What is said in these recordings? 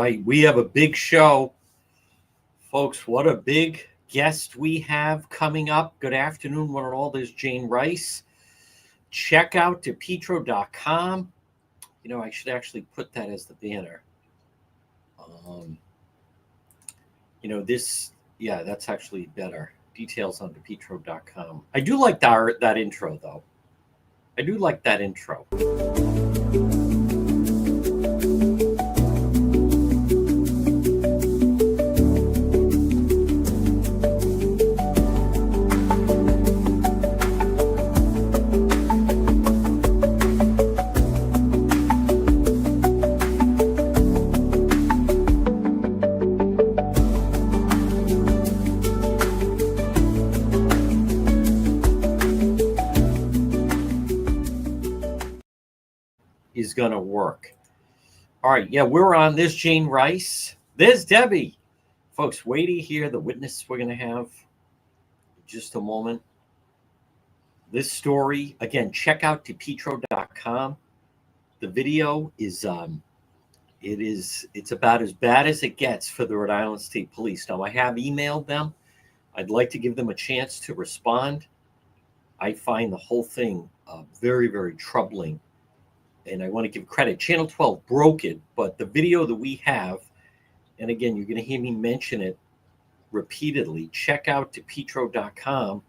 right, we have a big show. Folks, what a big guest we have coming up. Good afternoon, one and all. There's Jane Rice. Check out DePietro.com. You know, I should actually put that as the banner. That's actually better. Details on DePietro.com. I do like that intro, though. I do like that intro. Is going to work. All right, yeah, we're on. There's Jane Rice. There's Debbie. Folks, wait to hear the witness we're going to have in just a moment. This story, again, check out DePietro.com. The video is it's about as bad as it gets for the Rhode Island State Police. Now, I have emailed them. I'd like to give them a chance to respond. I find the whole thing very, very troubling. And I want to give credit. Channel 12 broke it, but the video that we have, and again, you're going to hear me mention it repeatedly, check out DePietro.com.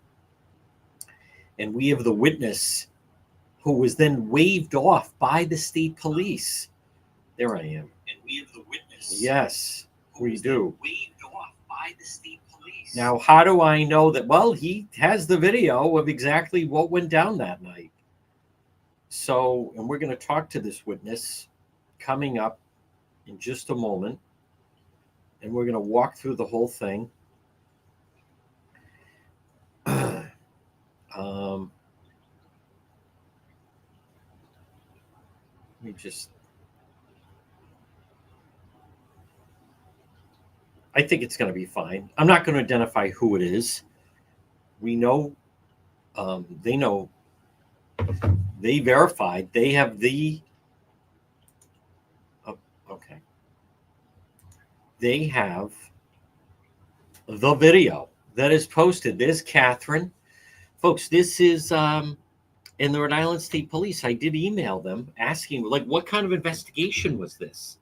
And we have the witness who was then waved off by the state police. There I am. And we have the witness. Yes, we do. Waved off by the state police. Now, how do I know that? Well, he has the video of exactly what went down that night. So, and we're going to talk to this witness coming up in just a moment. And we're going to walk through the whole thing. I think it's going to be fine. I'm not going to identify who it is. We know, they know. They verified. They have the. Okay. They have the video that is posted. There's Catherine. Folks, this is in the Rhode Island State Police. I did email them asking, like, what kind of investigation was this?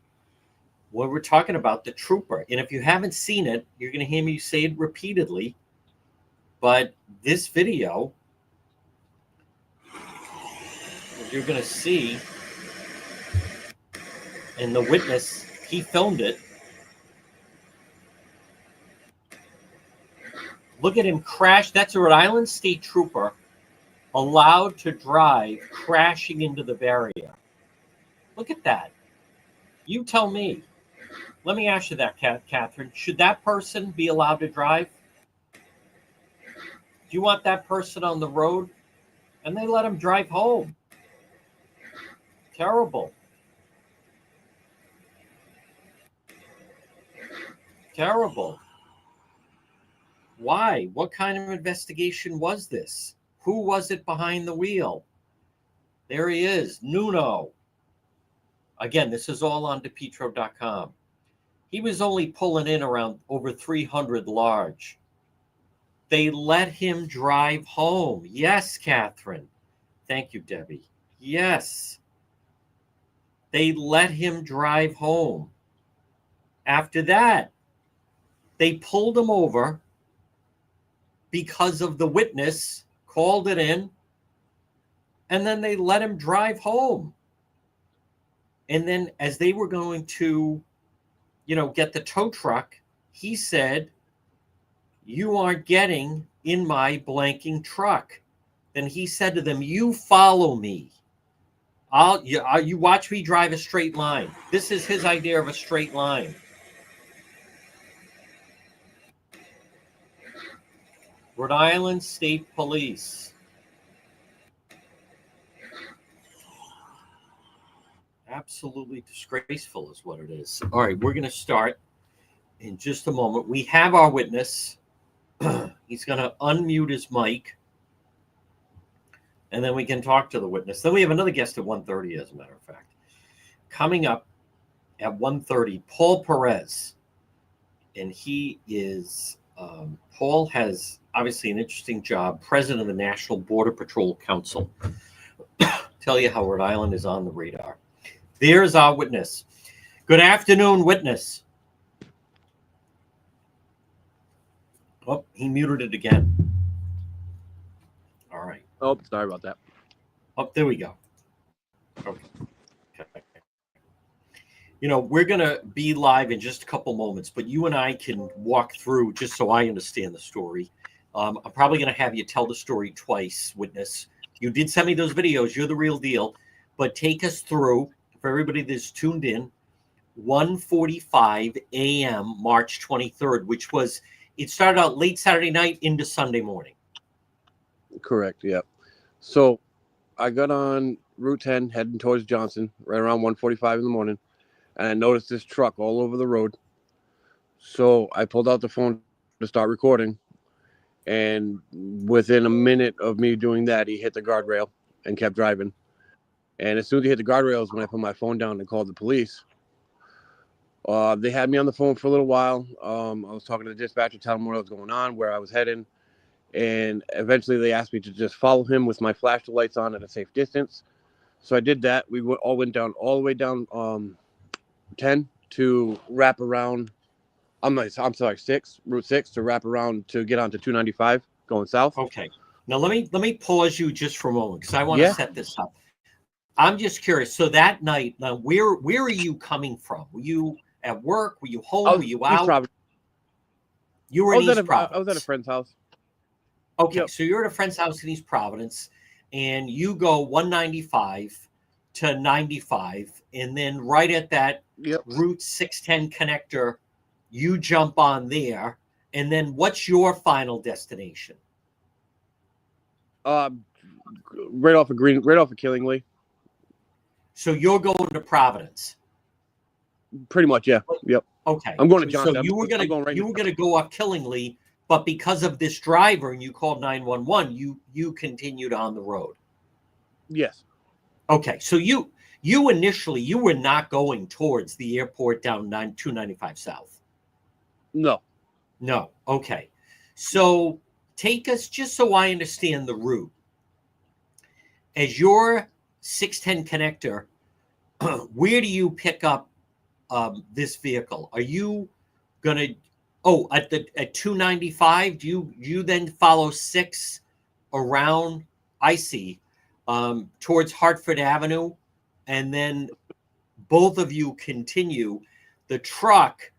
Well, we're talking about the trooper. And if you haven't seen it, you're going to hear me say it repeatedly. But this video, you're going to see, and the witness, he filmed it. Look at him crash. That's a Rhode Island State Trooper allowed to drive, crashing into the barrier. Look at that. You tell me. Let me ask you that, Catherine. Should that person be allowed to drive? Do you want that person on the road? And they let him drive home. Terrible. Terrible. Why? What kind of investigation was this? Who was it behind the wheel? There he is, Nuno. Again, this is all on DePietro.com. He was only pulling in around over 300 large. They let him drive home. Yes, Catherine. Thank you, Debbie. Yes. They let him drive home. After that, they pulled him over because of the witness, called it in, and then they let him drive home. And then as they were going to, get the tow truck, he said, "You aren't getting in my blanking truck." Then he said to them, "You follow me. You watch me drive a straight line." This is his idea of a straight line. Rhode Island State Police. Absolutely disgraceful is what it is. All right, we're going to start in just a moment. We have our witness. He's going to unmute his mic, and then we can talk to the witness. Then we have another guest at 1:30, as a matter of fact. Coming up, at 1:30. Paul Perez, and he is Paul has obviously an interesting job, president of the National Border Patrol Council. Tell you how Rhode Island is on the radar. There's our witness. Good afternoon, witness. Oh, he muted it again. All right. Oh, sorry about that. Oh, there we go. Okay. You know, we're going to be live in just a couple moments, but you and I can walk through just so I understand the story. I'm probably going to have you tell the story twice, witness. You did send me those videos. You're the real deal. But take us through, for everybody that's tuned in, 1:45 a.m., March 23rd, which was, it started out late Saturday night into Sunday morning. Correct, yeah. So I got on Route 10 heading towards Johnson right around 1:45 in the morning, and I noticed this truck all over the road. So I pulled out the phone to start recording, and within a minute of me doing that, he hit the guardrail and kept driving. And as soon as he hit the guardrails, when I put my phone down and called the police, they had me on the phone for a little while. I was talking to the dispatcher, telling them what was going on, where I was heading. And eventually they asked me to just follow him with my flashlights on at a safe distance. So I did that. We all went down all the way down 10 to wrap around. I'm sorry, Route 6 to wrap around to get onto 295 going south. Okay. Now let me pause you just for a moment because I want to set this up. I'm just curious. So that night, now where are you coming from? Were you at work? Were you home? Were you out? You were in East Providence. I was at a friend's house. Okay, yep. So you're at a friend's house in East Providence, and you go 195 to 95, and then right at that Route 610 connector, you jump on there, and then what's your final destination? Right off of Killingly. So you're going to Providence. Pretty much, yeah. Yep. Okay. I'm going to Johnson. So you were gonna go up Killingly, but because of this driver and you called 911, you continued on the road. Yes. Okay. So you initially you were not going towards the airport down 295 South. No. Okay. So take us, just so I understand the route. As your 610 connector, where do you pick up this vehicle? Are you gonna at 295? Do you then follow 6 around? I see, towards Hartford Avenue, and then both of you continue. The truck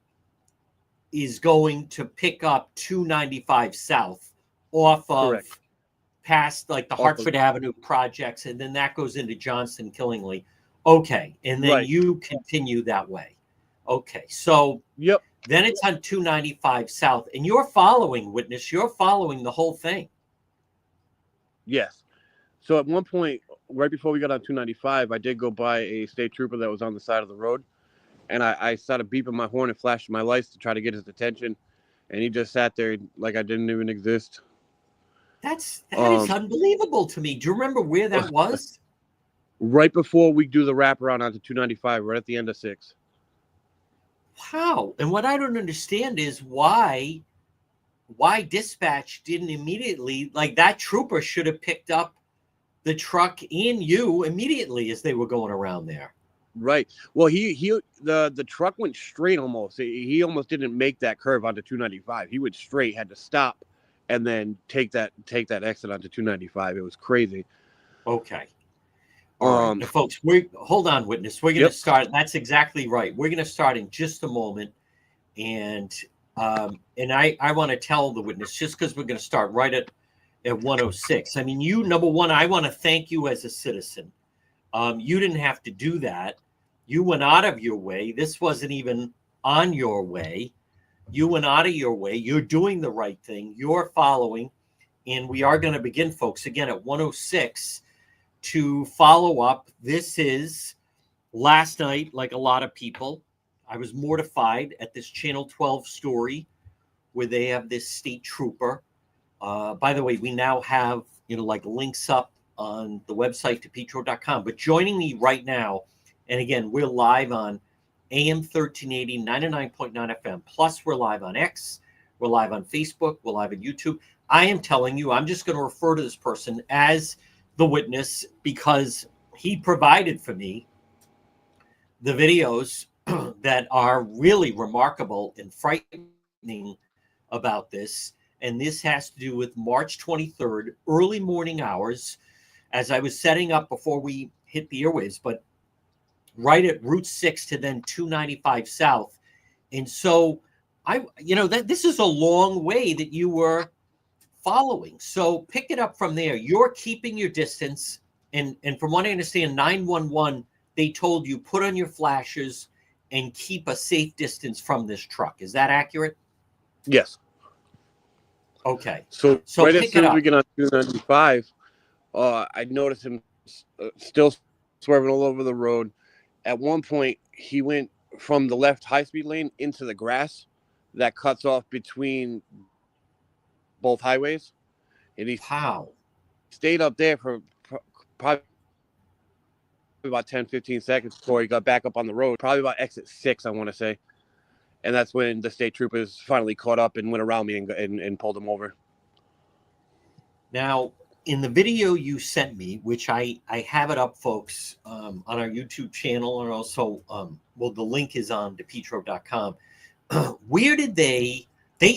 is going to pick up 295 South off of Correct. Past like the Hartford Avenue projects, and then that goes into Johnson Killingly. Okay, and then you continue that way. Okay, so then it's on 295 South, and you're following, witness. You're following the whole thing. Yes. So at one point, right before we got on 295, I did go by a state trooper that was on the side of the road, and I started beeping my horn and flashing my lights to try to get his attention, and he just sat there like I didn't even exist. That is unbelievable to me. Do you remember where that was? Right before we do the wraparound onto 295, right at the end of 6. Wow. And what I don't understand is why dispatch didn't immediately, like that trooper should have picked up the truck and you immediately as they were going around there. Right. Well, the truck went straight almost. He almost didn't make that curve onto 295. He went straight, had to stop, and then take that exit onto 295. It was crazy. Okay. All right. Now, folks, hold on, witness. We're going to start. That's exactly right. We're going to start in just a moment. And I want to tell the witness, just because we're going to start right at 106. I mean, number one, I want to thank you as a citizen. You didn't have to do that. You went out of your way. This wasn't even on your way. You went out of your way. You're doing the right thing. You're following. And we are going to begin, folks, again at 106 to follow up. This is last night, like a lot of people, I was mortified at this Channel 12 story where they have this state trooper. By the way, we now have, like links up on the website, depetro.com. But joining me right now, and again, we're live on AM 1380, 99.9 FM. Plus, we're live on X, we're live on Facebook, we're live on YouTube. I am telling you, I'm just going to refer to this person as the witness because he provided for me the videos that are really remarkable and frightening about this. And this has to do with March 23rd, early morning hours, as I was setting up before we hit the airwaves, but right at Route 6 to then 295 South. And so this is a long way that you were following. So pick it up from there. You're keeping your distance. And from what I understand, 911, they told you put on your flashers and keep a safe distance from this truck. Is that accurate? Yes. Okay. So right as pick soon it as we up. get on 295, I noticed him still swerving all over the road. At one point, he went from the left high-speed lane into the grass that cuts off between both highways. And he Wow. stayed up there for probably about 10, 15 seconds before he got back up on the road, probably about exit 6, I want to say. And that's when the state troopers finally caught up and went around me and pulled him over. Now, in the video you sent me, which I have it up, folks, on our YouTube channel, and also, the link is on depetro.com. Where did they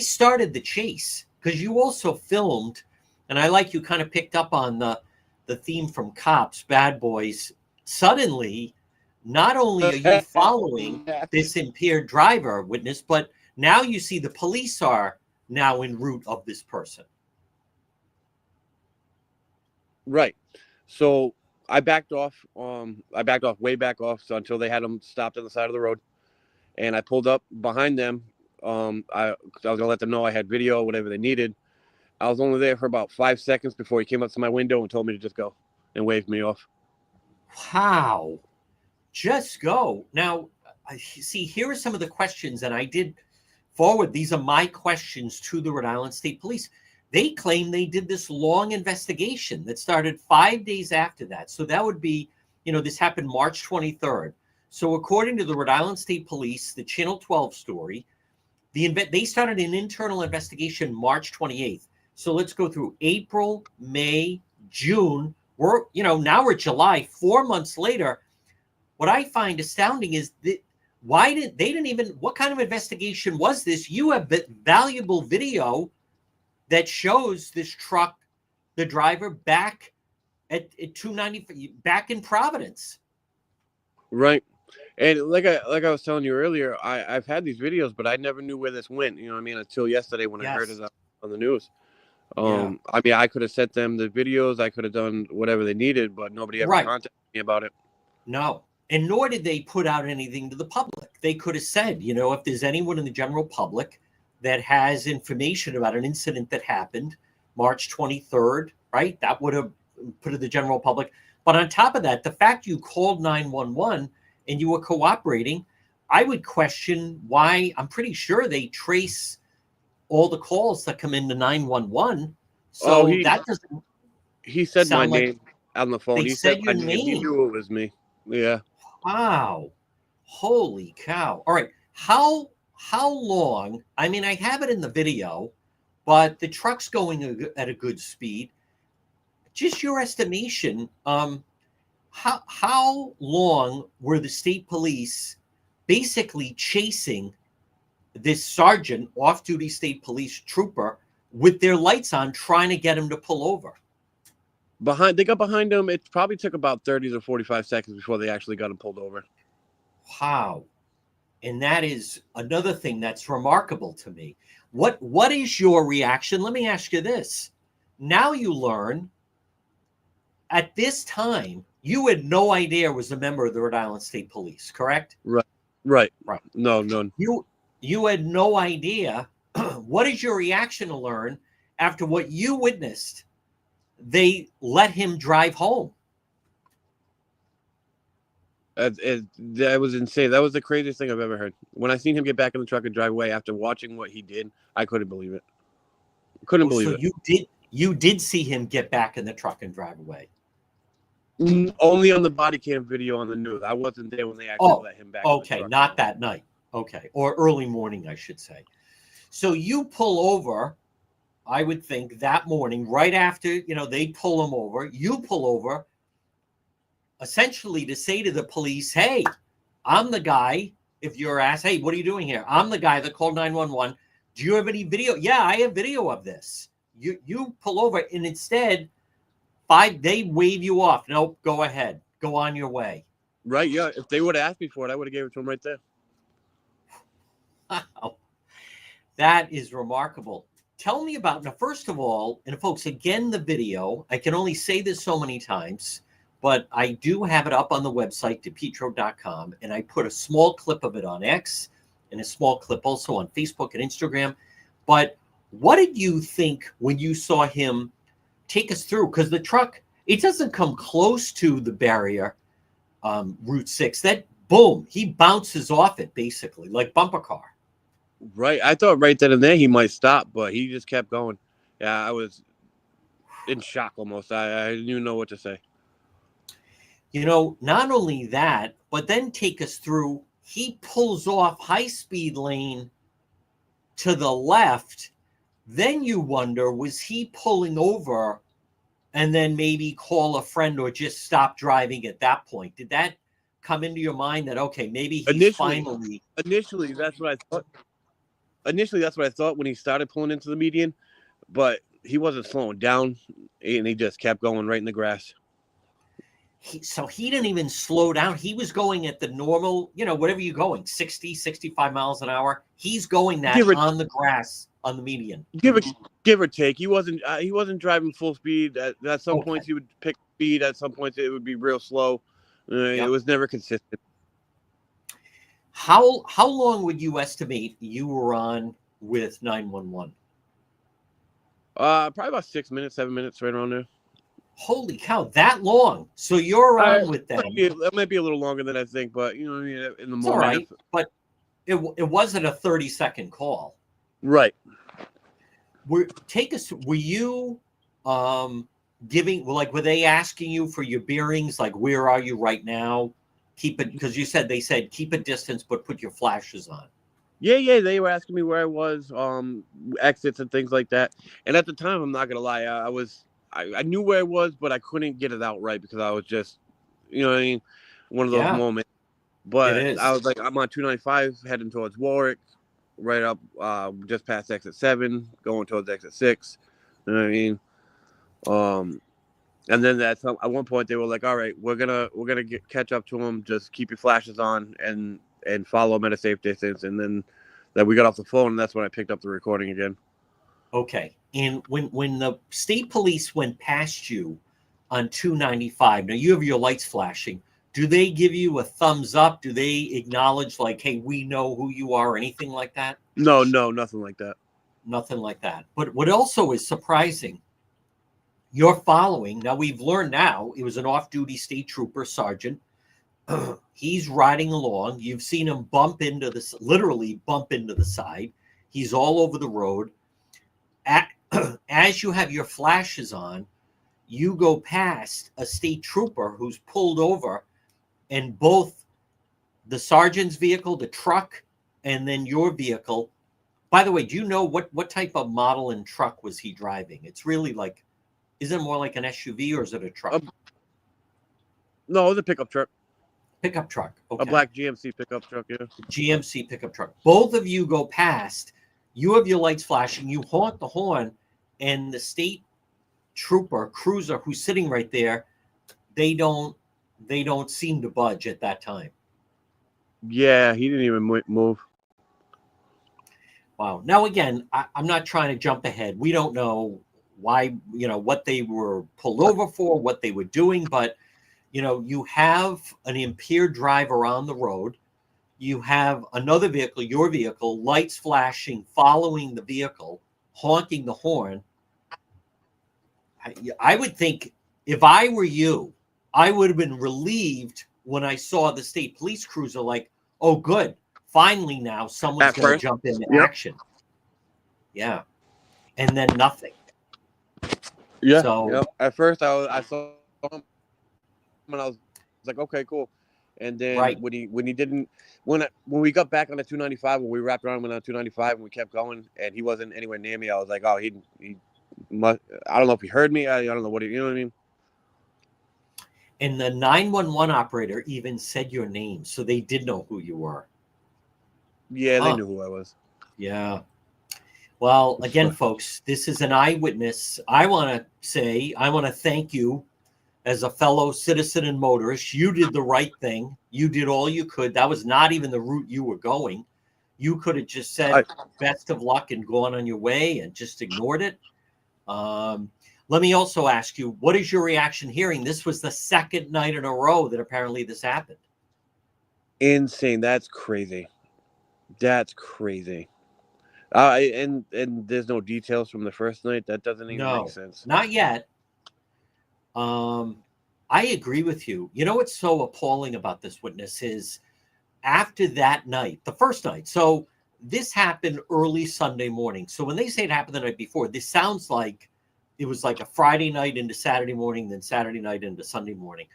started the chase? Because you also filmed, and I like you kind of picked up on the theme from Cops, Bad Boys. Suddenly, not only are you following this impaired driver witness, but now you see the police are now en route of this person. Right. So I backed off. I backed off way back off. So until they had him stopped on the side of the road, and I pulled up behind them. I was gonna let them know I had video, whatever they needed. I was only there for about 5 seconds before he came up to my window and told me to just go and waved me off. Wow. Just go. Now, see, here are some of the questions, and I did forward. These are my questions to the Rhode Island State Police. They claim they did this long investigation that started 5 days after that. So that would be, this happened March 23rd. So according to the Rhode Island State Police, the Channel 12 story, they started an internal investigation March 28th. So let's go through April, May, June. Now we're July, 4 months later. What I find astounding is that what kind of investigation was this? You have valuable video that shows this truck, the driver back at 290, back in Providence. Right. And like I was telling you earlier, I've had these videos, but I never knew where this went, you know what I mean, until yesterday when I heard it on the news. I mean, I could have sent them the videos, I could have done whatever they needed, but nobody ever contacted me about it. No. And nor did they put out anything to the public. They could have said, if there's anyone in the general public that has information about an incident that happened March 23rd, right? That would have put it to the general public. But on top of that, the fact you called 911 and you were cooperating, I would question why. I'm pretty sure they trace all the calls that come into 911. So that doesn't. He said my name on the phone. He said my name. He knew it was me. Yeah. Wow. Holy cow. All right. How long? I mean, I have it in the video, but the truck's going at a good speed. Just your estimation. How long were the state police basically chasing this sergeant, off-duty state police trooper, with their lights on, trying to get him to pull over? They got behind him. It probably took about 30 to 45 seconds before they actually got him pulled over. Wow. And that is another thing that's remarkable to me. What is your reaction? Let me ask you this. Now you learn, at this time, you had no idea it was a member of the Rhode Island State Police, correct? Right. No. You had no idea. What is your reaction to learn after what you witnessed? They let him drive home. That was insane. That was the craziest thing I've ever heard. When I seen him get back in the truck and drive away after watching what he did, I couldn't believe it. So you did see him get back in the truck and drive away? Only on the body cam video on the news. I wasn't there when they actually let him back in the Okay, truck. not that night. Okay, or early morning, I should say. So you pull over, I would think, that morning, right after, they pull him over. You pull over, essentially to say to the police, hey, I'm the guy. If you're asked, hey, what are you doing here? I'm the guy that called 911. Do you have any video? Yeah, I have video of this. You pull over, and instead, they wave you off. Nope, go ahead. Go on your way. Right, yeah. If they would have asked me for it, I would have gave it to them right there. Wow. That is remarkable. Tell me about, now, first of all, and folks, again, the video, I can only say this so many times, but I do have it up on the website, depetro.com, and I put a small clip of it on X and a small clip also on Facebook and Instagram. But what did you think when you saw him take us through? Because the truck, it doesn't come close to the barrier, Route 6. That, boom, he bounces off it, basically, like bumper car. Right. I thought right then and there he might stop, but he just kept going. Yeah, I was in shock almost. I didn't even know what to say. Not only that, but then take us through, he pulls off high-speed lane to the left. Then you wonder, was he pulling over and then maybe call a friend or just stop driving at that point? Did that come into your mind that, okay, maybe he's finally... Initially, that's what I thought. Initially, that's what I thought when he started pulling into the median, but he wasn't slowing down, and he just kept going right in the grass. So he didn't even slow down. He was going at the normal, whatever you're going, 60, 65 miles an hour. He's going that on the grass on the median. Give or take. He wasn't driving full speed. At some points he would pick speed. At some points it would be real slow. It was never consistent. How long would you estimate you were on with 911? Probably about 6 minutes, 7 minutes, right around there. Holy cow, that long! So you're on with them. That might be a little longer than I think, but in the morning. All right, but it wasn't a 30-second call, right? Were you giving, were they asking you for your bearings, like where are you right now? Keep it, because they said keep a distance, but put your flashes on. Yeah, they were asking me where I was, exits and things like that. And at the time, I'm not gonna lie, I knew where I was, but I couldn't get it out right because I was just, one of those moments. But I was like, I'm on 295 heading towards Warwick, right up, just past exit 7, going towards exit 6. You know what I mean? And then at one point they were like, all right, we're gonna catch up to him. Just keep your flashes on and follow him at a safe distance. And then we got off the phone, and that's when I picked up the recording again. Okay. And when the state police went past you on 295, now you have your lights flashing. Do they give you a thumbs up? Do they acknowledge, like, hey, we know who you are, or anything like that? No, nothing like that. Nothing like that. But what also is surprising, you're following. Now, we've learned now it was an off-duty state trooper, sergeant. He's riding along. You've seen him literally bump into the side. He's all over the road. As you have your flashes on, you go past a state trooper who's pulled over, and both the sergeant's vehicle, the truck, and then your vehicle. By the way, do you know what type of model and truck was he driving? It's really like, is it more like an SUV or is it a truck? No, it was a pickup truck. Pickup truck. Okay. A black GMC pickup truck, yeah. GMC pickup truck. Both of you go past. You have your lights flashing. You honk the horn, and the state trooper cruiser who's sitting right there, they don't seem to budge at that time. Yeah, he didn't even move. Wow. Now, again, I'm not trying to jump ahead. We don't know why, what they were pulled over for, what they were doing, but, you have an impaired driver on the road. You have another vehicle, your vehicle, lights flashing, following the vehicle, honking the horn. I would think if I were you, I would have been relieved when I saw the state police cruiser, like, oh, good. Finally now someone's going to jump into action. Yeah. And then nothing. Yeah. So, At first I saw him and I was like, okay, cool. And then Right. when he didn't, when we got back on the 295, when we wrapped around, went on 295, and we kept going, and he wasn't anywhere near me, I was like, oh, he must. I don't know if he heard me. I don't know what you know what I mean. And the 911 operator even said your name, so they did know who you were. Yeah, they knew who I was. Yeah. Well, again, folks, this is an eyewitness. I want to thank you as a fellow citizen and motorist. You did the right thing. You did all you could. That was not even the route you were going. You could have just said best of luck and gone on your way and just ignored it. Let me also ask you, what is your reaction hearing this was the second night in a row that apparently this happened? Insane. That's crazy. That's crazy. And there's no details from the first night. That doesn't even make sense. Not yet. I agree with you. You know what's so appalling about this witness is after that night, the first night. So this happened early Sunday morning. So when they say it happened the night before, this sounds like it was like a Friday night into Saturday morning, then Saturday night into Sunday morning.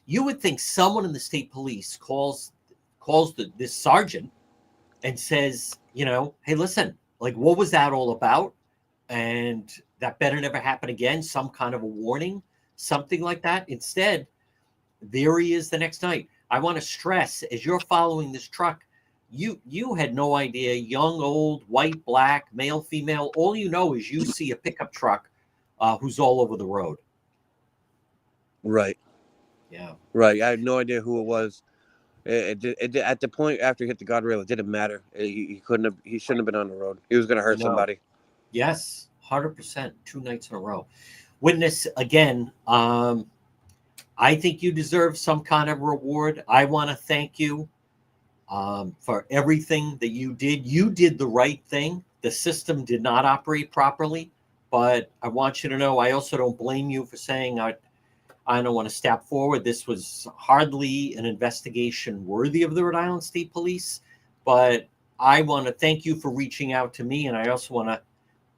You would think someone in the state police calls this sergeant and says, you know, hey, listen, like, what was that all about? And that better never happen again. Some kind of a warning, something like that. Instead, there he is the next night. I want to stress, as you're following this truck, you had no idea, young, old, white, black, male, female. All you know is you see a pickup truck who's all over the road. Right. Yeah. Right. I had no idea who it was. At the point after he hit the guardrail, it didn't matter. He couldn't have. He shouldn't have been on the road. He was going to hurt somebody. Yes, 100%. 2 nights in a row. Witness again. I think you deserve some kind of reward. I want to thank you for everything that you did. You did the right thing. The system did not operate properly, but I want you to know I also don't blame you for saying I don't want to step forward. This was hardly an investigation worthy of the Rhode Island State Police, but I want to thank you for reaching out to me, and I also want to,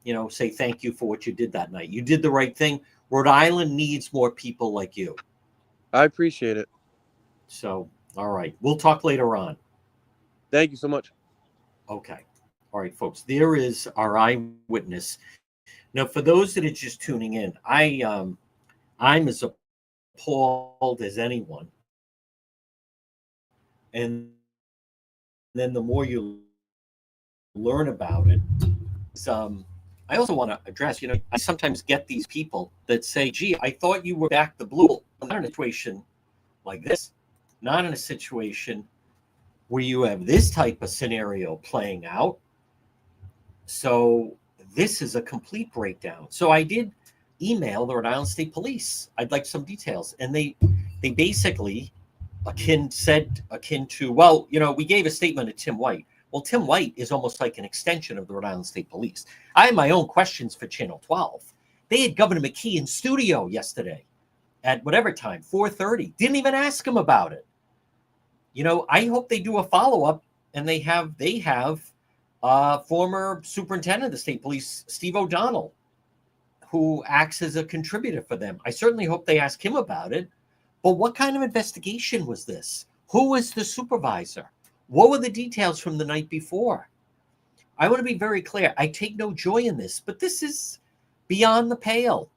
you know, say thank you for what you did that night. You did the right thing. Rhode Island needs more people like you. I appreciate it. So, all right. We'll talk later on. Thank you so much. Okay. All right, folks. There is our eyewitness. Now, for those that are just tuning in, I'm as appalled as anyone. And then the more you learn about it, I also want to address, you know, I sometimes get these people that say, gee, I thought you were back the blue. Not in a situation like this, not in a situation where you have this type of scenario playing out. So this is a complete breakdown. So I did email the Rhode Island State Police. I'd like some details. And they basically akin to, well, you know, we gave a statement to Tim White. Well, Tim White is almost like an extension of the Rhode Island State Police. I have my own questions for Channel 12. They had Governor McKee in studio yesterday at whatever time, 4:30. Didn't even ask him about it. You know, I hope they do a follow-up and they have former superintendent of the state police, Steve O'Donnell, who acts as a contributor for them. I certainly hope they ask him about it. But what kind of investigation was this? Who was the supervisor? What were the details from the night before? I want to be very clear. I take no joy in this, but this is beyond the pale.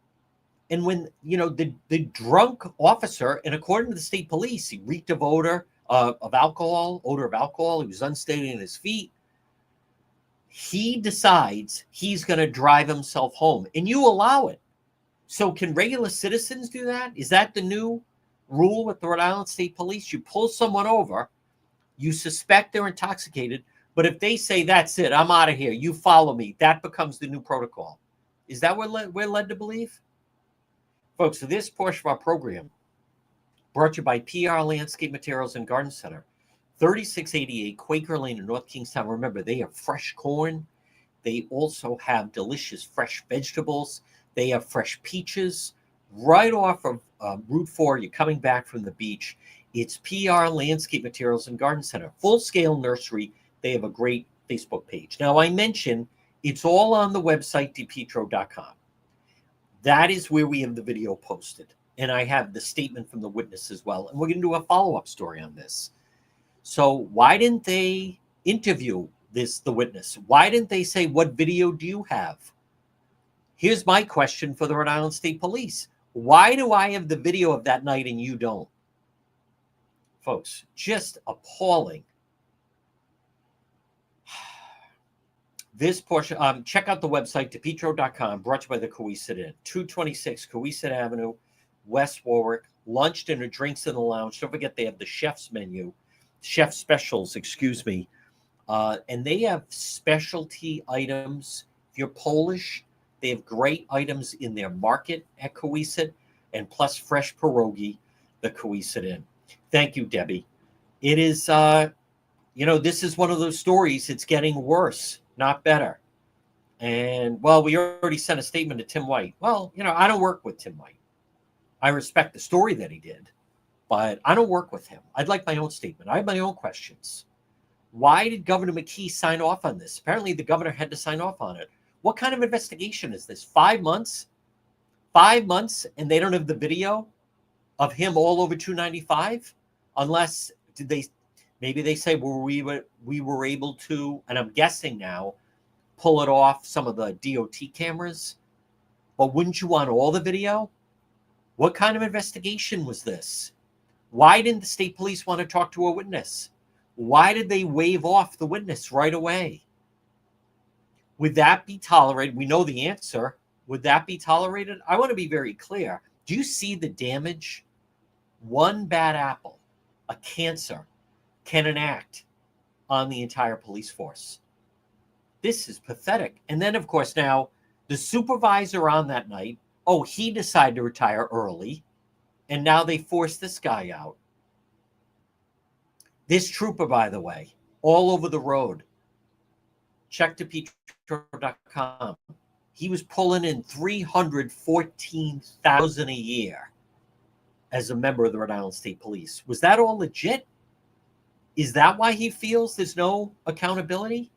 And when, you know, the drunk officer, and according to the state police, he reeked of odor of alcohol. He was unsteady on his feet. He decides he's going to drive himself home, and you allow it. So can regular citizens do that? Is that the new rule with the Rhode Island State Police? You pull someone over, you suspect they're intoxicated, but if they say, that's it, I'm out of here, you follow me, that becomes the new protocol. Is that what we're led to believe? Folks, so this portion of our program brought to you by PR Landscape Materials and Garden Center, 3688 Quaker Lane in North Kingstown. Remember, they have fresh corn. They also have delicious fresh vegetables. They have fresh peaches right off of Route 4. You're coming back from the beach. It's PR Landscape Materials and Garden Center, full-scale nursery. They have a great Facebook page. Now, I mentioned it's all on the website, depetro.com. That is where we have the video posted. And I have the statement from the witness as well. And we're going to do a follow-up story on this. So why didn't they interview the witness? Why didn't they say, what video do you have? Here's my question for the Rhode Island State Police. Why do I have the video of that night and you don't? Folks, just appalling. This portion, check out the website, depetro.com, brought to you by the Coesit Inn, 226 Coesit Avenue, West Warwick. Lunch, dinner, drinks in the lounge. Don't forget they have the chef's menu, chef specials, excuse me. And they have specialty items. If you're Polish, they have great items in their market at Coesit, and plus fresh pierogi, the Coesit Inn. Thank you, Debbie. It is, this is one of those stories. It's getting worse, not better. And, well, we already sent a statement to Tim White. Well, I don't work with Tim White. I respect the story that he did, but I don't work with him. I'd like my own statement. I have my own questions. Why did Governor McKee sign off on this? Apparently, the governor had to sign off on it. What kind of investigation is this? 5 months? 5 months, and they don't have the video of him all over 295? Unless, maybe they say, well, we were able to, and I'm guessing now, pull it off some of the DOT cameras. But wouldn't you want all the video? What kind of investigation was this? Why didn't the state police want to talk to a witness? Why did they wave off the witness right away? Would that be tolerated? We know the answer. Would that be tolerated? I want to be very clear. Do you see the damage one bad apple, a cancer, can enact on the entire police force? This is pathetic. And then, of course, now the supervisor on that night, he decided to retire early, and now they forced this guy out. This trooper, by the way, all over the road. Check depetro.com. He was pulling in $314,000 a year as a member of the Rhode Island State Police. Was that all legit? Is that why he feels there's no accountability?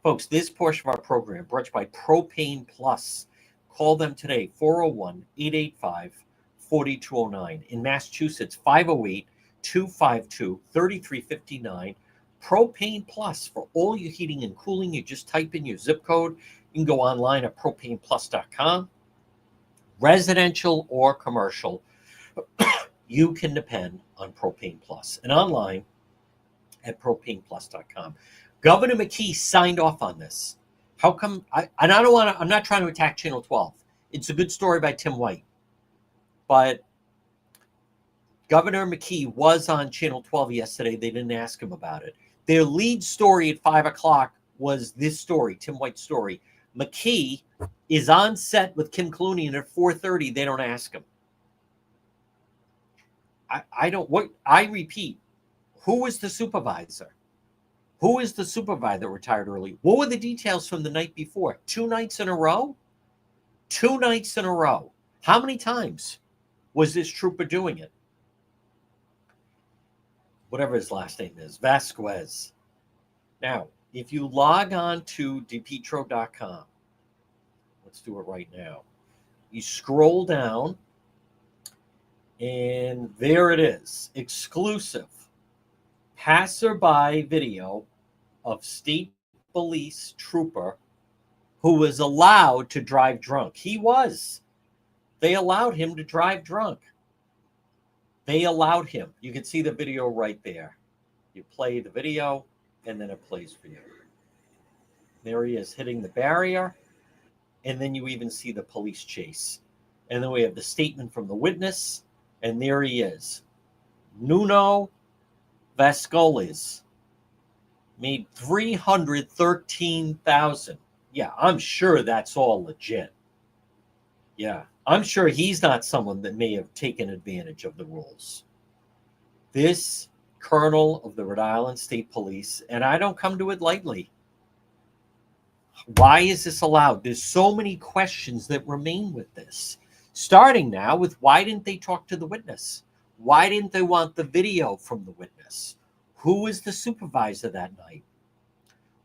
Folks, this portion of our program brought to you by Propane Plus. Call them today, 401-885-4209. In Massachusetts, 508-252-3359. Propane Plus for all your heating and cooling. You just type in your zip code. You can go online at propaneplus.com. Residential or commercial, you can depend on Propane Plus. And online at propaneplus.com. Governor McKee signed off on this. How come? I'm not trying to attack Channel 12. It's a good story by Tim White. But Governor McKee was on Channel 12 yesterday. They didn't ask him about it. Their lead story at 5 o'clock was this story, Tim White's story. McKee is on set with Kim Clooney, and at 4:30, they don't ask him. I repeat, who was the supervisor? Who is the supervisor that retired early? What were the details from the night before? 2 nights in a row? 2 nights in a row. How many times was this trooper doing it? Whatever his last name is, Vasquez. Now, if you log on to depetro.com, let's do it right now. You scroll down, and there it is. Exclusive passerby video of state police trooper who was allowed to drive drunk. He was. They allowed him to drive drunk. They allowed him. You can see the video right there. You play the video, and then it plays for you. There he is hitting the barrier, and then you even see the police chase. And then we have the statement from the witness, and there he is. Nuno Vasquez made $313,000. Yeah, I'm sure that's all legit. Yeah, I'm sure he's not someone that may have taken advantage of the rules. This colonel of the Rhode Island State Police, and I don't come to it lightly. Why is this allowed? There's so many questions that remain with this. Starting now with, why didn't they talk to the witness? Why didn't they want the video from the witness? Who was the supervisor that night?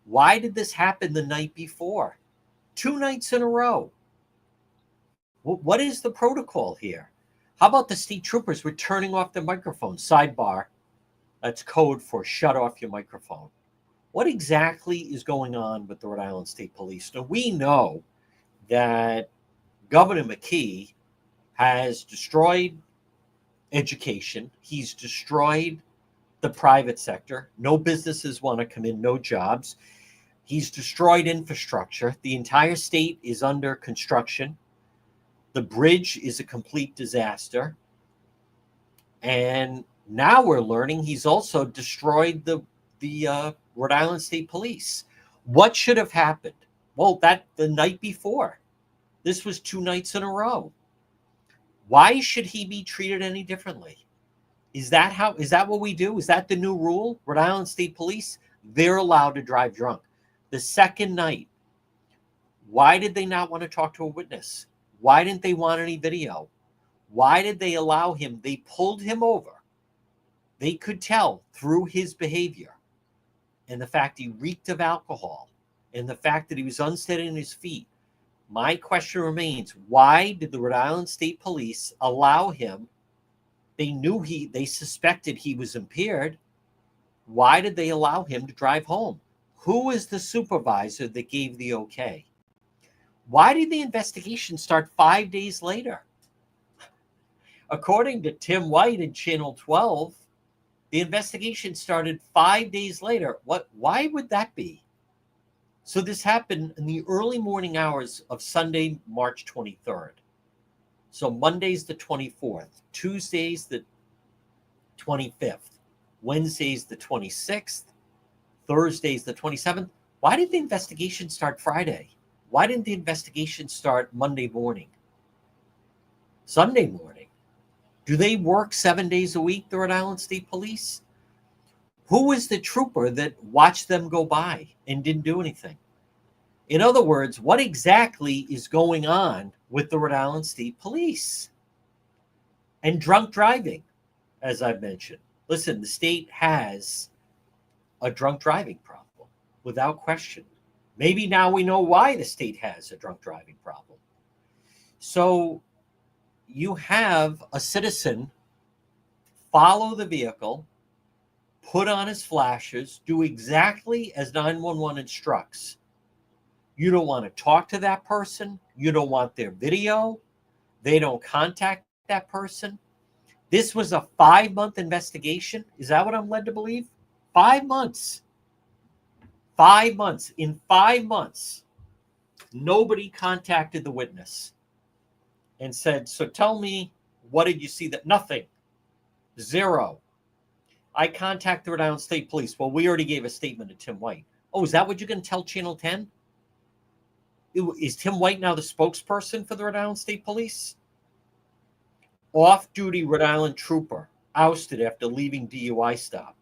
Why did this happen the night before? 2 nights in a row. What is the protocol here? How about the state troopers were turning off their microphones? Sidebar, that's code for shut off your microphone. What exactly is going on with the Rhode Island State Police? Now, we know that Governor McKee has destroyed education. He's destroyed the private sector. No businesses want to come in, no jobs. He's destroyed infrastructure. The entire state is under construction. The bridge is a complete disaster. And now we're learning he's also destroyed the Rhode Island State Police. What should have happened? Well, that the night before. This was 2 nights in a row. Why should he be treated any differently? Is that what we do? Is that the new rule? Rhode Island State Police, they're allowed to drive drunk. The second night, why did they not want to talk to a witness? Why didn't they want any video? Why did they allow him? They pulled him over. They could tell through his behavior and the fact he reeked of alcohol and the fact that he was unsteady on his feet. My question remains, why did the Rhode Island State Police allow him? They suspected he was impaired. Why did they allow him to drive home? Who is the supervisor that gave the okay? Why did the investigation start 5 days later? According to Tim White in Channel 12, the investigation started 5 days later. Why would that be? So this happened in the early morning hours of Sunday, March 23rd. So Monday's the 24th, Tuesday's the 25th, Wednesday's the 26th, Thursday's the 27th. Why did the investigation start Friday? Why didn't the investigation start Monday morning? Sunday morning? Do they work 7 days a week, the Rhode Island State Police? Who was the trooper that watched them go by and didn't do anything? In other words, what exactly is going on with the Rhode Island State Police? And drunk driving, as I've mentioned. Listen, the state has a drunk driving problem, without question. Maybe now we know why the state has a drunk driving problem. So you have a citizen follow the vehicle, put on his flashers, do exactly as 911 instructs. You don't want to talk to that person. You don't want their video. They don't contact that person. This was a 5-month investigation. Is that what I'm led to believe? 5 months. 5 months. In 5 months, nobody contacted the witness and said, so tell me, what did you see? That nothing. Zero. I contacted the Rhode Island State Police. Well, we already gave a statement to Tim White. Oh, is that what you're going to tell Channel 10? Is Tim White now the spokesperson for the Rhode Island State Police? Off-duty Rhode Island trooper ousted after leaving DUI stop.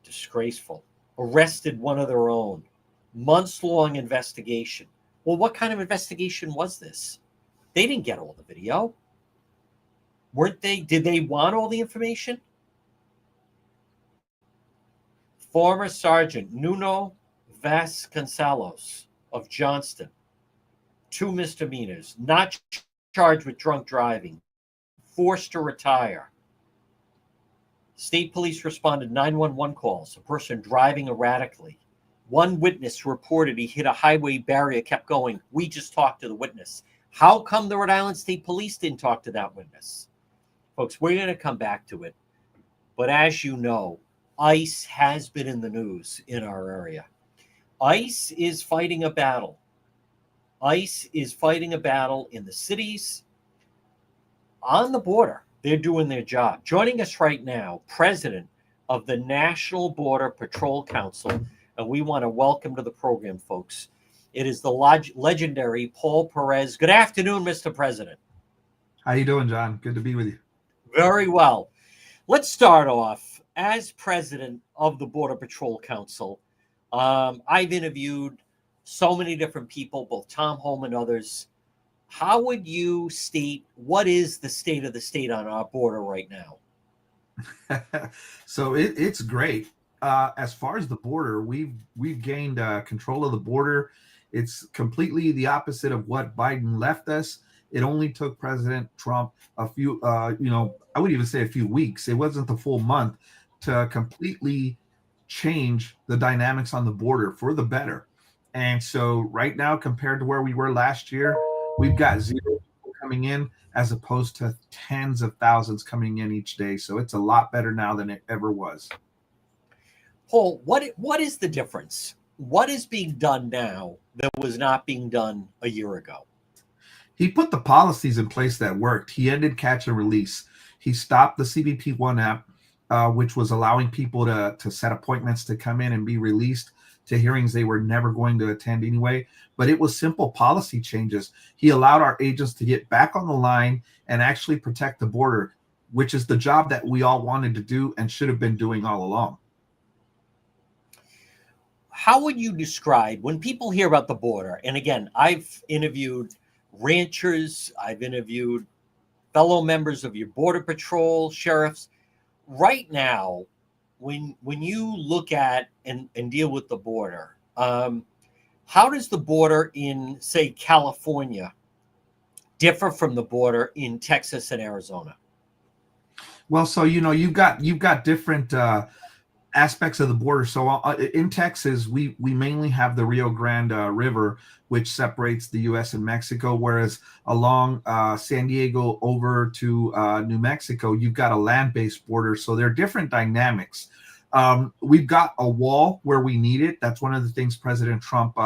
Disgraceful. Arrested one of their own. Months-long investigation. Well, what kind of investigation was this? They didn't get all the video. Weren't they? Did they want all the information? Former Sergeant Nuno Vasconcelos of Johnston. 2 misdemeanors. Not charged with drunk driving. Forced to retire. State police responded 911 calls. A person driving erratically. One witness reported he hit a highway barrier, kept going. We just talked to the witness. How come the Rhode Island State Police didn't talk to that witness? Folks, we're going to come back to it. But as you know, ICE has been in the news in our area. ICE is fighting a battle. ICE is fighting a battle in the cities, on the border. They're doing their job. Joining us right now, President of the National Border Patrol Council, and we want to welcome to the program, folks. It is the legendary Paul Perez. Good afternoon, Mr. President. How you doing, John? Good to be with you. Very well. Let's start off. As president of the Border Patrol Council, I've interviewed so many different people, both Tom Holm and others. How would you state what is the state of the state on our border right now? So it's great. As far as the border, we've gained control of the border. It's completely the opposite of what Biden left us. It only took President Trump a few, I would even say a few weeks. It wasn't the full month to completely change the dynamics on the border for the better. And so right now, compared to where we were last year, we've got 0 people coming in as opposed to tens of thousands coming in each day. So it's a lot better now than it ever was. Paul, what is the difference? What is being done now that was not being done a year ago? He put the policies in place that worked. He ended catch and release. He stopped the CBP One app, which was allowing people to set appointments to come in and be released to hearings they were never going to attend anyway. But it was simple policy changes. He allowed our agents to get back on the line and actually protect the border, which is the job that we all wanted to do and should have been doing all along. How would you describe when people hear about the border? And again, I've interviewed ranchers, I've interviewed fellow members of your border patrol, sheriffs. Right now, when you look at and deal with the border, how does the border in, say, California differ from the border in Texas and Arizona? Well, so you've got different aspects of the border. So in Texas, we mainly have the Rio Grande River, which separates the U.S. and Mexico, whereas along San Diego over to New Mexico, you've got a land-based border. So there are different dynamics. We've got a wall where we need it. That's one of the things President Trump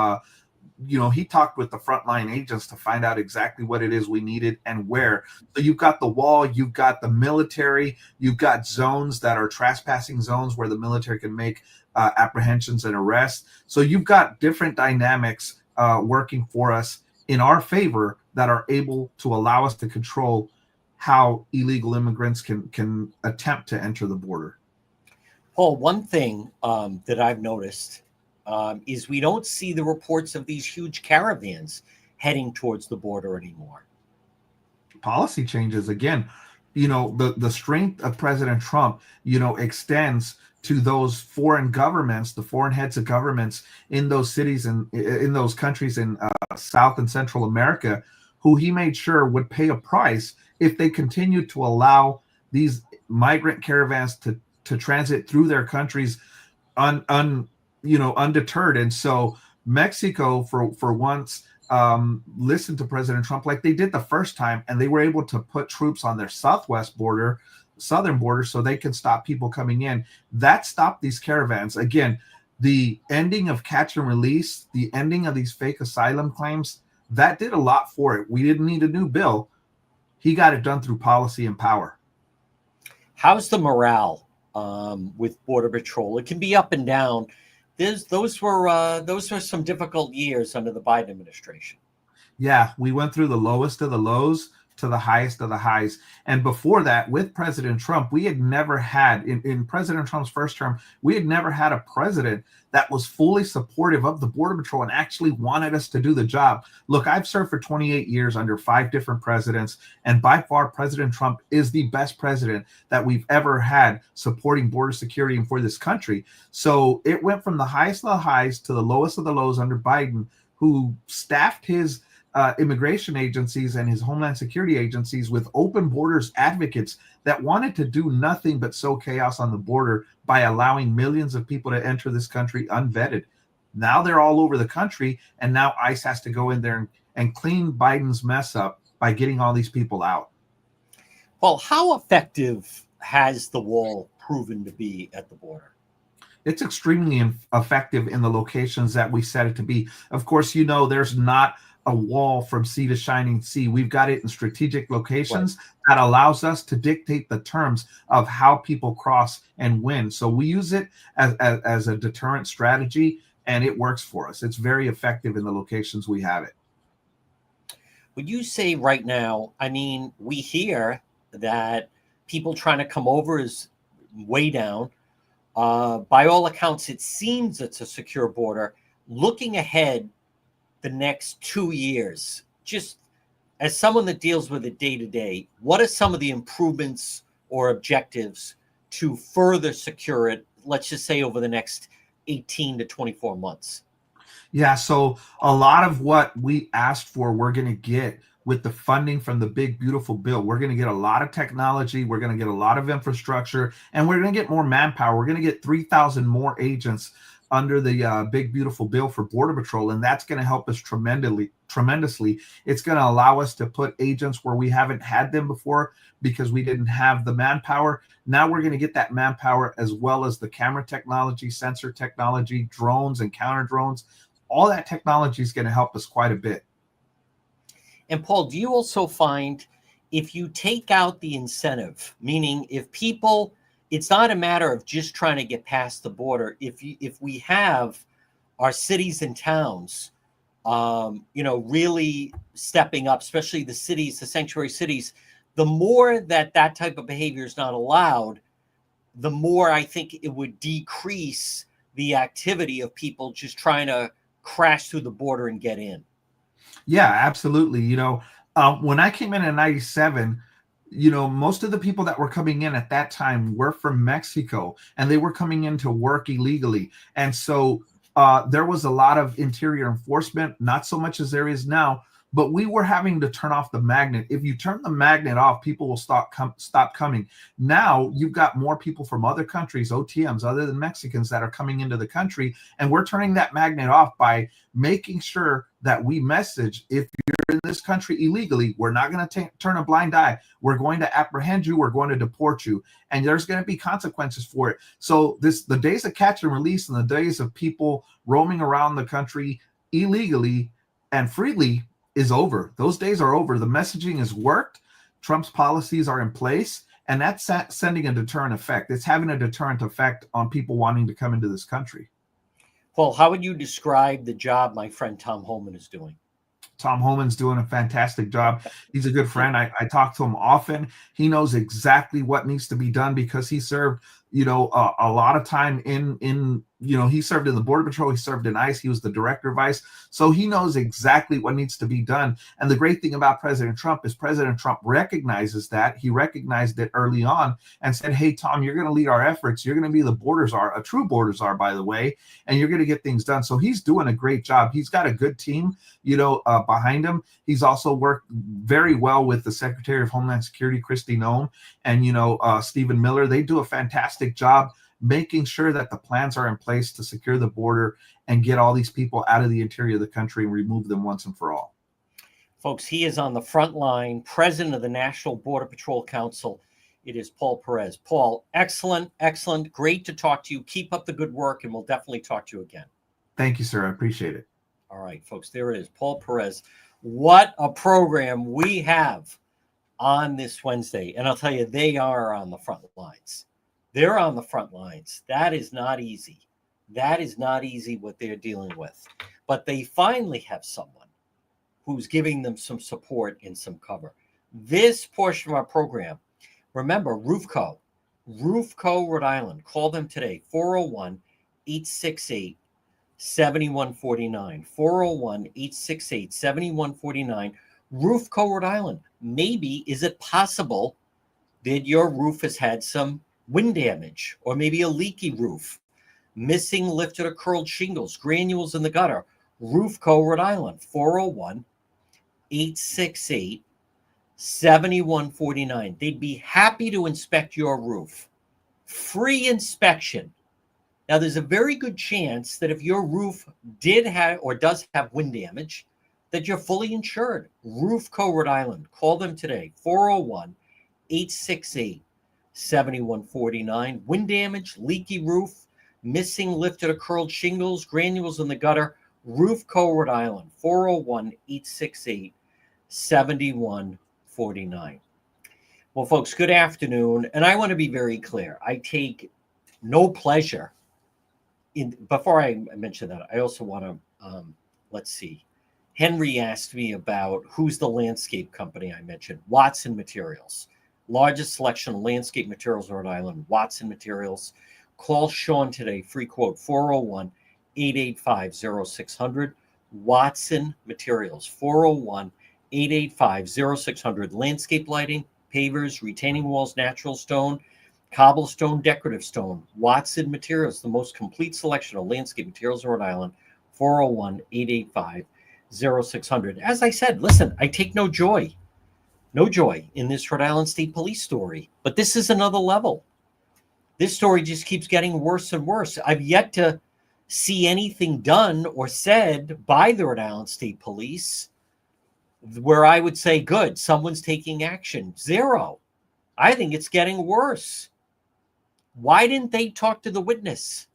he talked with the frontline agents to find out exactly what it is we needed and where. So you've got the wall, you've got the military, you've got zones that are trespassing zones where the military can make apprehensions and arrests. So you've got different dynamics working for us in our favor that are able to allow us to control how illegal immigrants can attempt to enter the border. Paul, one thing that I've noticed is we don't see the reports of these huge caravans heading towards the border anymore. Policy changes again. The strength of President Trump, extends to those foreign governments, the foreign heads of governments in those cities and in those countries in South and Central America, who he made sure would pay a price if they continued to allow these migrant caravans to transit through their countries undeterred. And so Mexico, for once, listened to President Trump like they did the first time, and they were able to put troops on their southern border so they can stop people coming in. That stopped these caravans. Again, the ending of catch and release, the ending of these fake asylum claims, that did a lot for it. We didn't need a new bill. He got it done through policy and power. How's the morale with Border Patrol? It can be up and down. Those were some difficult years under the Biden administration. Yeah, we went through the lowest of the lows to the highest of the highs. And before that, with President Trump, we had never had, in President Trump's first term, we had never had a president that was fully supportive of the Border Patrol and actually wanted us to do the job. Look, I've served for 28 years under 5 different presidents, and by far, President Trump is the best president that we've ever had supporting border security and for this country. So it went from the highest of the highs to the lowest of the lows under Biden, who staffed his immigration agencies and his homeland security agencies with open borders advocates that wanted to do nothing but sow chaos on the border by allowing millions of people to enter this country unvetted. Now they're all over the country, and now ICE has to go in there and clean Biden's mess up by getting all these people out. Well, how effective has the wall proven to be at the border? It's extremely effective in the locations that we set it to be. Of course, there's not a wall from sea to shining sea. We've got it in strategic locations that allows us to dictate the terms of how people cross and when. So we use it as a deterrent strategy, and it works for us. It's very effective in the locations we have it. Would you say right now, we hear that people trying to come over is way down. By all accounts, it seems it's a secure border. Looking ahead, the next 2 years, just as someone that deals with it day to day, what are some of the improvements or objectives to further secure it, let's just say over the next 18 to 24 months? Yeah, so a lot of what we asked for, we're going to get with the funding from the big, beautiful bill. We're going to get a lot of technology, we're going to get a lot of infrastructure, and we're going to get more manpower. We're going to get 3,000 more agents under the big, beautiful bill for Border Patrol, and that's going to help us tremendously. Tremendously, it's going to allow us to put agents where we haven't had them before because we didn't have the manpower. Now we're going to get that manpower as well as the camera technology, sensor technology, drones and counter drones. All that technology is going to help us quite a bit. And Paul, do you also find if you take out the incentive, meaning if people, it's not a matter of just trying to get past the border. If we have our cities and towns, really stepping up, especially the cities, the sanctuary cities, the more that type of behavior is not allowed, the more I think it would decrease the activity of people just trying to crash through the border and get in. Yeah, absolutely. When I came in 97, most of the people that were coming in at that time were from Mexico, and they were coming in to work illegally. And so there was a lot of interior enforcement, not so much as there is now, but we were having to turn off the magnet. If you turn the magnet off, people will stop coming. Now you've got more people from other countries, OTMs, other than Mexicans, that are coming into the country, and we're turning that magnet off by making sure that we message, if you're in this country illegally, we're not going to turn a blind eye. We're going to apprehend you. We're going to deport you, and there's going to be consequences for it. So the days of catch and release and the days of people roaming around the country illegally and freely is over. Those days are over. The messaging has worked. Trump's policies are in place, and that's sending a deterrent effect. It's having a deterrent effect on people wanting to come into this country. Paul, how would you describe the job my friend Tom Holman is doing? Tom Holman's doing a fantastic job. He's a good friend. I talk to him often. He knows exactly what needs to be done because he served, a lot of time in he served in the Border Patrol. He served in ICE. He was the director of ICE. So he knows exactly what needs to be done. And the great thing about President Trump is President Trump recognizes that. He recognized it early on and said, hey, Tom, you're going to lead our efforts. You're going to be the border czar, a true border czar, by the way, and you're going to get things done. So he's doing a great job. He's got a good team, behind him. He's also worked very well with the Secretary of Homeland Security, Kristi Noem, and, Stephen Miller. They do a fantastic job making sure that the plans are in place to secure the border and get all these people out of the interior of the country and remove them once and for all. Folks, he is on the front line, president of the National Border Patrol Council. It is Paul Perez. Paul, excellent. Great to talk to you. Keep up the good work, and we'll definitely talk to you again. Thank you, sir. I appreciate it. All right, folks, there it is. Paul Perez. What a program we have on this Wednesday. And I'll tell you, they are on the front lines. They're on the front lines. That is not easy. That is not easy what they're dealing with. But they finally have someone who's giving them some support and some cover. This portion of our program, remember, Roofco, Rhode Island. Call them today, 401-868-7149. 401-868-7149. Roofco, Rhode Island. Maybe, is it possible that your roof has had some wind damage, or maybe a leaky roof, missing lifted or curled shingles, granules in the gutter? Roofco, Rhode Island, 401-868-7149. They'd be happy to inspect your roof. Free inspection. Now, there's a very good chance that if your roof did have or does have wind damage, that you're fully insured. Roofco, Rhode Island. Call them today, 401-868-7149. Wind damage, leaky roof, missing lifted or curled shingles, granules in the gutter. Roofco, Rhode Island, 401-868-7149. Well, folks, good afternoon. And I want to be very clear. I take no pleasure before I mention that, I also want to, let's see. Henry asked me about who's the landscape company I mentioned. Watson Materials. Largest selection of landscape materials in Rhode Island. Watson Materials. Call Sean today. Free quote, 401-885-0600. Watson Materials. 401-885-0600. Landscape lighting, pavers, retaining walls, natural stone, cobblestone, decorative stone. Watson Materials, the most complete selection of landscape materials in Rhode Island. 401-885-0600. As I said, listen, I take no joy in this Rhode Island State Police story, but this is another level. This story just keeps getting worse and worse. I've yet to see anything done or said by the Rhode Island State Police where I would say, good, someone's taking action. Zero. I think it's getting worse. Why didn't they talk to the witness?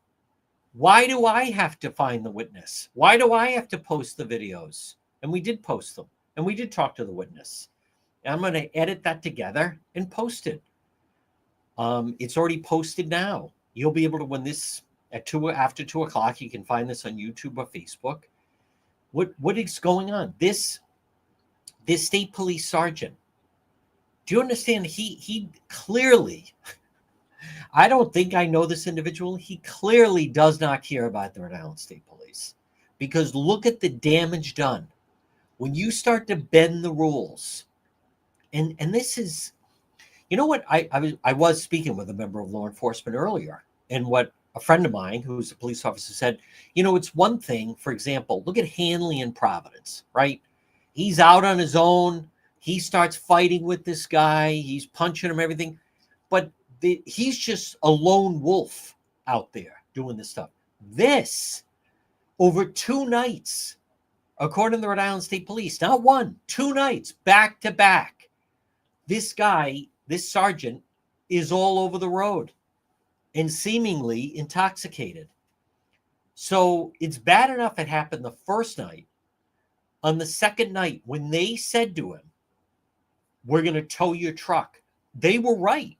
Why do I have to find the witness? Why do I have to post the videos? And we did post them, and we did talk to the witness. And I'm going to edit that together and post it. It's already posted now. You'll be able to, when this after 2 o'clock, you can find this on YouTube or Facebook. What is going on? This state police sergeant, do you understand? He clearly, I don't think I know this individual. He clearly does not care about the Rhode Island State Police, because look at the damage done when you start to bend the rules. And this is, you know what? I was speaking with a member of law enforcement earlier, and what a friend of mine who's a police officer said, it's one thing, for example, look at Hanley in Providence, right? He's out on his own. He starts fighting with this guy. He's punching him, everything. But he's just a lone wolf out there doing this stuff. This, over 2 nights, according to the Rhode Island State Police, not 1, 2 nights, back to back, this guy, this sergeant, is all over the road and seemingly intoxicated. So it's bad enough it happened the first night. On the second night, when they said to him, we're going to tow your truck, they were right.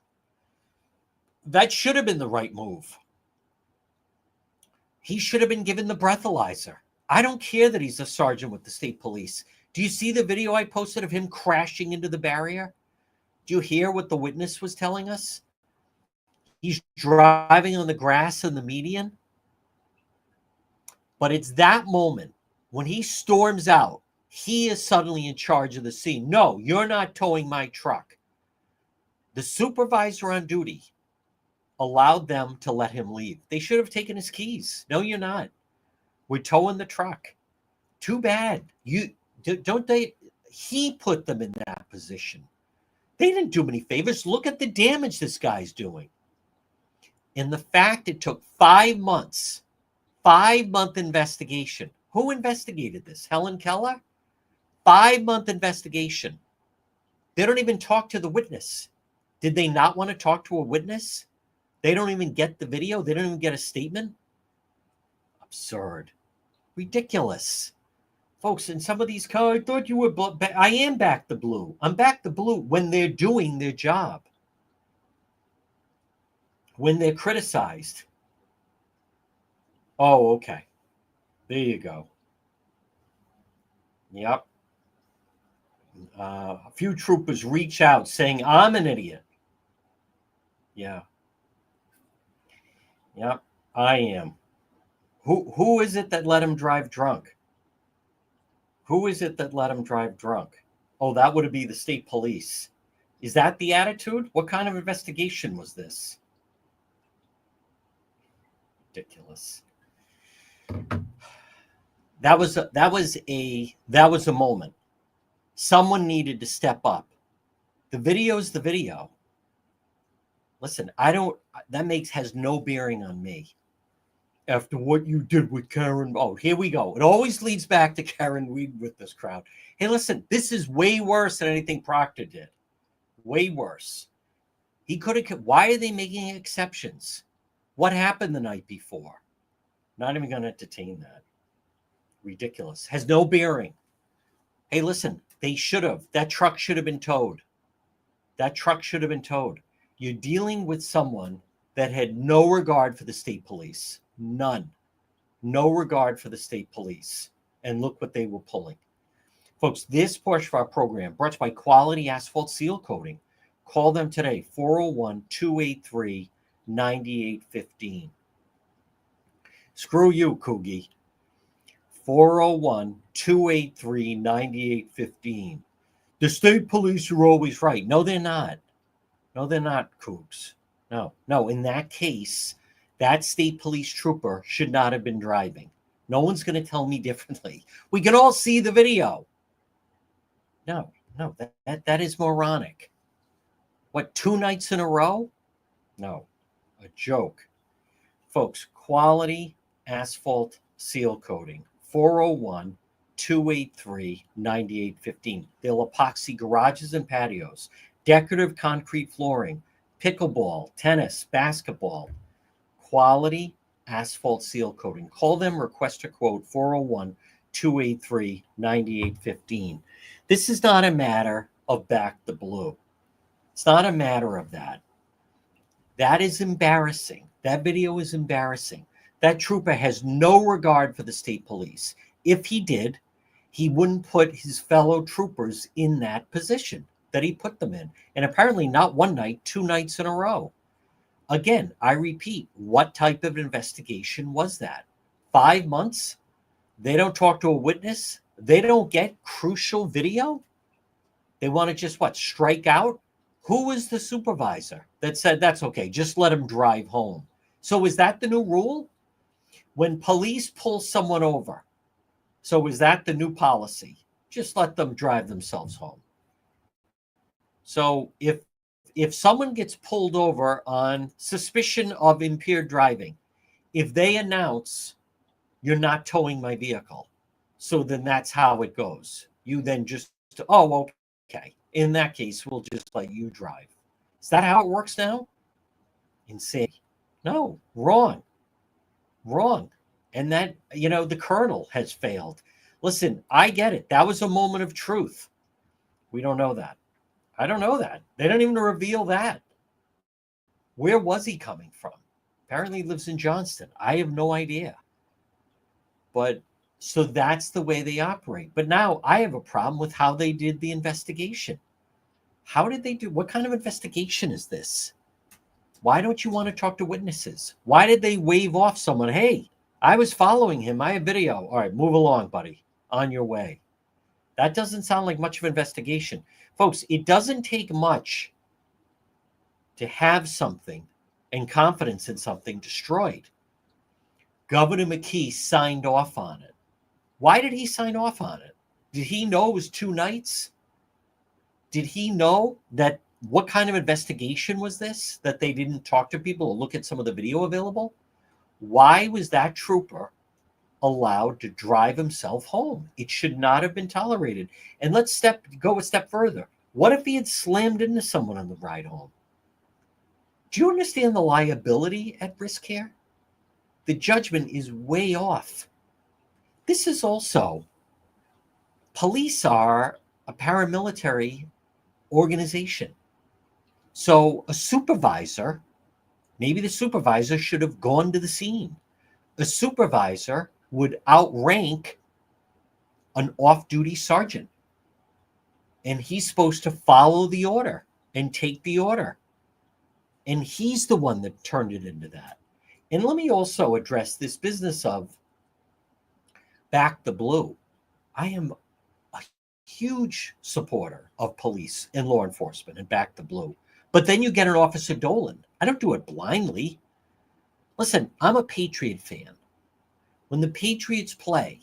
That should have been the right move. He should have been given the breathalyzer. I don't care that he's a sergeant with the state police. Do you see the video I posted of him crashing into the barrier? Do you hear what the witness was telling us? He's driving on the grass in the median. But it's that moment when he storms out, he is suddenly in charge of the scene. No, you're not towing my truck. The supervisor on duty allowed them to let him leave. They should have taken his keys. No, you're not. We're towing the truck. Too bad. He put them in that position. They didn't do him any favors. Look at the damage this guy's doing. And the fact it took 5 months, 5-month investigation. Who investigated this? Helen Keller? 5-month investigation. They don't even talk to the witness. Did they not want to talk to a witness? They don't even get the video. They don't even get a statement. Absurd. Ridiculous. Folks, in some of these cars, I thought you were, I am back the blue. I'm back the blue when they're doing their job. When they're criticized. Oh, okay. There you go. Yep. A few troopers reach out saying, I'm an idiot. Yeah. Yep, I am. Who is it that let him drive drunk? Who is it that let him drive drunk? Oh, that would be the state police. Is that the attitude? What kind of investigation was this? Ridiculous. That was a moment. Someone needed to step up. The video's the video. Listen, has no bearing on me. After what you did with Karen, oh, here we go. It always leads back to Karen Reed with this crowd. Hey, listen, this is way worse than anything Proctor did. Way worse. He could have. Why are they making exceptions? What happened the night before? Not even going to entertain that. Ridiculous. Has no bearing. Hey, listen, they should have. That truck should have been towed. That truck should have been towed. You're dealing with someone that had no regard for the state police. None. No regard for the state police. And look what they were pulling. Folks, this portion of our program brought to you by Quality Asphalt Seal Coating. Call them today, 401-283-9815. Screw you, Coogie. 401-283-9815. The state police are always right. No, they're not. No, they're not, Cougs. No. In that case, that state police trooper should not have been driving. No one's going to tell me differently. We can all see the video. No, that is moronic. What, 2 nights in a row? No, a joke. Folks, quality asphalt seal coating, 401-283-9815. They'll epoxy garages and patios, decorative concrete flooring, pickleball, tennis, basketball. Quality asphalt seal coating. Call them, request a quote, 401-283-9815. This is not a matter of back the blue. It's not a matter of that. That is embarrassing. That video is embarrassing. That trooper has no regard for the state police. If he did, he wouldn't put his fellow troopers in that position that he put them in. And apparently not 1 night, 2 nights in a row. Again, I repeat, what type of investigation was that? 5 months? They don't talk to a witness? They don't get crucial video? They want to just, what, strike out? Who was the supervisor that said, that's okay, just let him drive home? So is that the new rule? When police pull someone over, so is that the new policy? Just let them drive themselves home. So if someone gets pulled over on suspicion of impaired driving, if they announce, you're not towing my vehicle, so then that's how it goes. You then just, oh, okay. In that case, we'll just let you drive. Is that how it works now? Insane. No, wrong. And that, the colonel has failed. Listen, I get it. That was a moment of truth. We don't know that. I don't know that. They don't even reveal that. Where was he coming from? Apparently he lives in Johnston. I have no idea. But so that's the way they operate. But now I have a problem with how they did the investigation. How did they do? What kind of investigation is this? Why don't you want to talk to witnesses? Why did they wave off someone? Hey, I was following him. I have video. All right, move along, buddy. On your way. That doesn't sound like much of an investigation. Folks, it doesn't take much to have something and confidence in something destroyed. Governor McKee signed off on it. Why did he sign off on it? Did he know it was 2 nights? Did he know that what kind of investigation was this? That they didn't talk to people or look at some of the video available? Why was that trooper allowed to drive himself home? It should not have been tolerated. And let's go a step further. What if he had slammed into someone on the ride home? Do you understand the liability at risk here? The judgment is way off. This is also, police are a paramilitary organization. So a supervisor, maybe the supervisor should have gone to the scene. A supervisor would outrank an off-duty sergeant. And he's supposed to follow the order and take the order. And he's the one that turned it into that. And let me also address this business of back the blue. I am a huge supporter of police and law enforcement and back the blue. But then you get an Officer Dolan. I don't do it blindly. Listen, I'm a Patriot fan. When the Patriots play,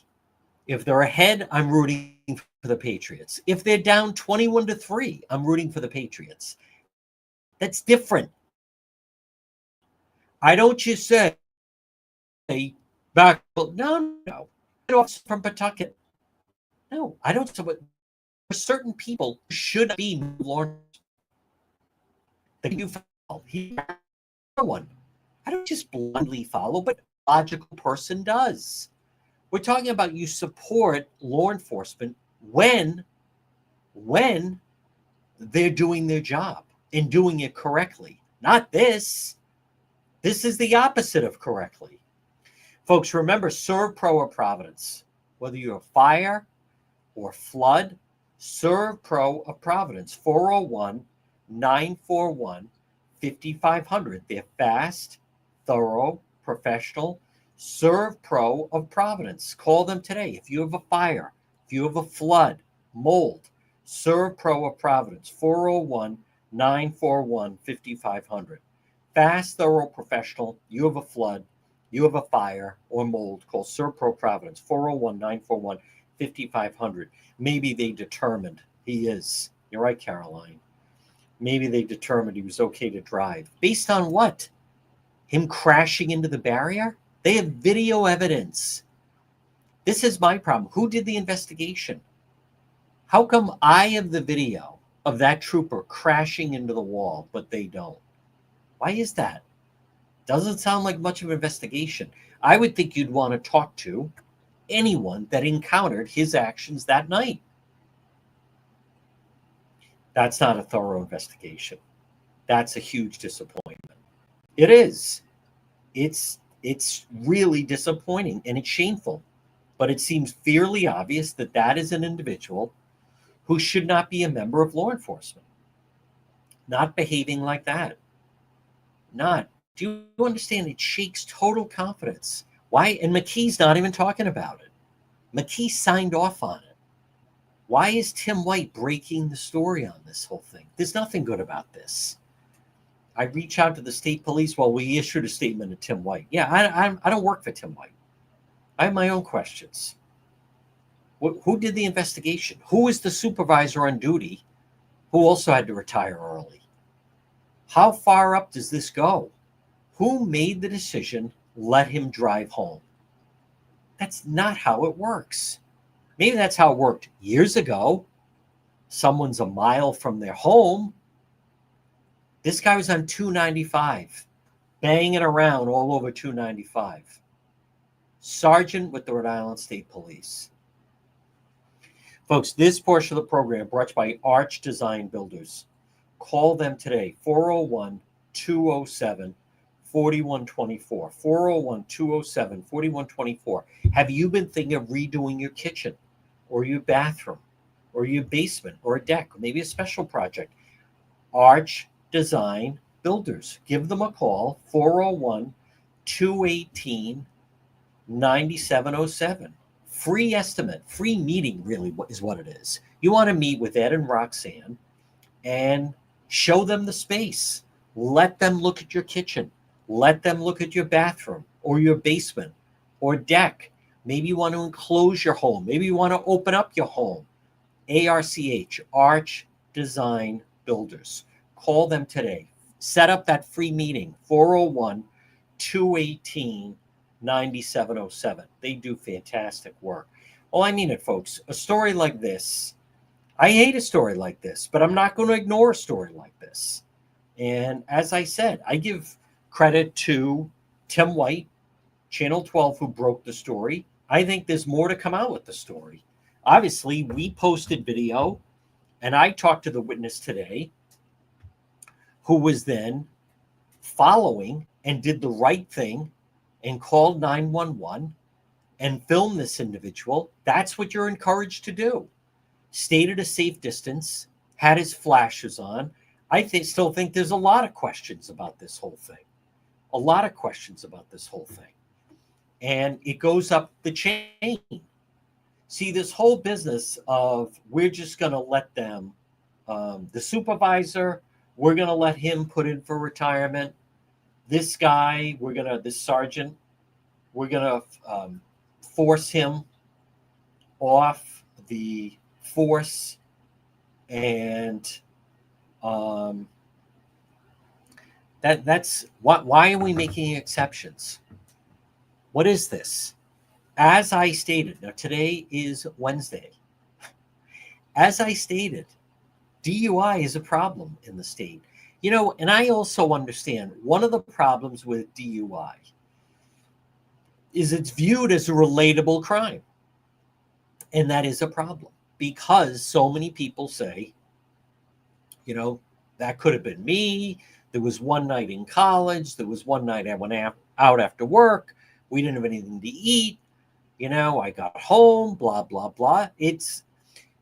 if they're ahead, I'm rooting for the Patriots. If they're down 21-3, I'm rooting for the Patriots. That's different. I don't just say back. No. From Pawtucket. No, I don't. So certain people should be Lawrence. That you follow. He's one. I don't just blindly follow, but a logical person does. We're talking about you support law enforcement when they're doing their job and doing it correctly. Not this. This is the opposite of correctly. Folks, remember, serve Pro or Providence. Whether you're fire or flood, serve Pro of Providence. 401-941-5500. They're fast, thorough, professional. Serve Pro of Providence. Call them today. If you have a fire, if you have a flood, mold, serve Pro of Providence. 401-941-5500. Fast, thorough, professional. You have a flood. you have a fire or mold, call Serpro Providence, 401-941-5500. Maybe they determined he is. You're right, Caroline. Maybe they determined he was okay to drive. Based on what? Him crashing into the barrier? They have video evidence. This is my problem. Who did the investigation? How come I have the video of that trooper crashing into the wall, but they don't? Why is that? Doesn't sound like much of an investigation. I would think you'd want to talk to anyone that encountered his actions that night. That's not a thorough investigation. That's a huge disappointment. It is. It's really disappointing and it's shameful. But it seems fairly obvious that that is an individual who should not be a member of law enforcement. Not behaving like that. Not. Do you understand? It shakes total confidence. Why? And McKee's not even talking about it. McKee signed off on it. Why is Tim White breaking the story on this whole thing? There's nothing good about this. I reach out to the state police. Well, we issued a statement to Tim White. Yeah, I don't work for Tim White. I have my own questions. Who did the investigation? Who is the supervisor on duty who also had to retire early? How far up does this go? Who made the decision, let him drive home? That's not how it works. Maybe that's how it worked years ago. Someone's a mile from their home. This guy was on 295, banging around all over 295. Sergeant with the Rhode Island State Police. Folks, this portion of the program brought to you by Arch Design Builders. Call them today, 401-207-4124. 401-207-4124. Have you been thinking of redoing your kitchen or your bathroom or your basement or a deck, or maybe a special project? Arch Design Builders. Give them a call, 401-218-9707. Free estimate, free meeting really is what it is. You want to meet with Ed and Roxanne and show them the space. Let them look at your kitchen. Let them look at your bathroom or your basement or deck. Maybe you want to enclose your home. Maybe you want to open up your home. ARCH, Arch Design Builders. Call them today. Set up that free meeting, 401-218-9707. They do fantastic work. Well, I mean it, folks. A story like this, I hate a story like this, but I'm not going to ignore a story like this. And as I said, I give credit to Tim White, Channel 12, who broke the story. I think there's more to come out with the story. Obviously, we posted video, and I talked to the witness today, who was then following and did the right thing and called 911 and filmed this individual. That's what you're encouraged to do. Stayed at a safe distance, had his flashes on. I still think there's a lot of questions about this whole thing. A lot of questions about this whole thing. And it goes up the chain. See, this whole business of we're just going to let them, the supervisor, we're going to let him put in for retirement. This guy, this sergeant, we're going to force him off the force. And that's why are we making exceptions? What is this? As I stated, now today is Wednesday. As I stated, DUI is a problem in the state. You know, and I also understand one of the problems with DUI is it's viewed as a relatable crime. And that is a problem because so many people say, you know, that could have been me. There was one night in college. There was one night I went out after work. We didn't have anything to eat. You know, I got home, blah, blah, blah. It's,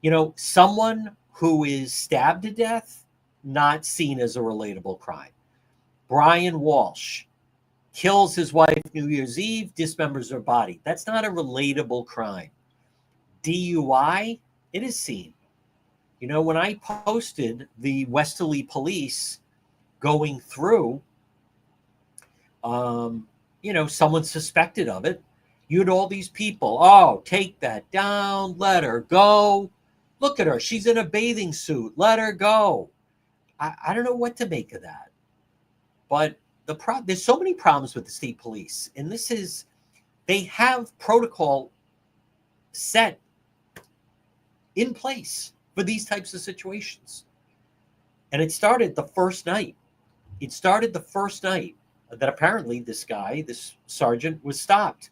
you know, someone who is stabbed to death, not seen as a relatable crime. Brian Walsh kills his wife New Year's Eve, dismembers her body. That's not a relatable crime. DUI, it is seen. You know, when I posted the Westerly police going through, someone suspected of it, you had all these people, oh, take that down, let her go. Look at her. She's in a bathing suit. Let her go. I don't know what to make of that. But there's so many problems with the state police. And they have protocol set in place for these types of situations. And it started the first night. That apparently this sergeant was stopped.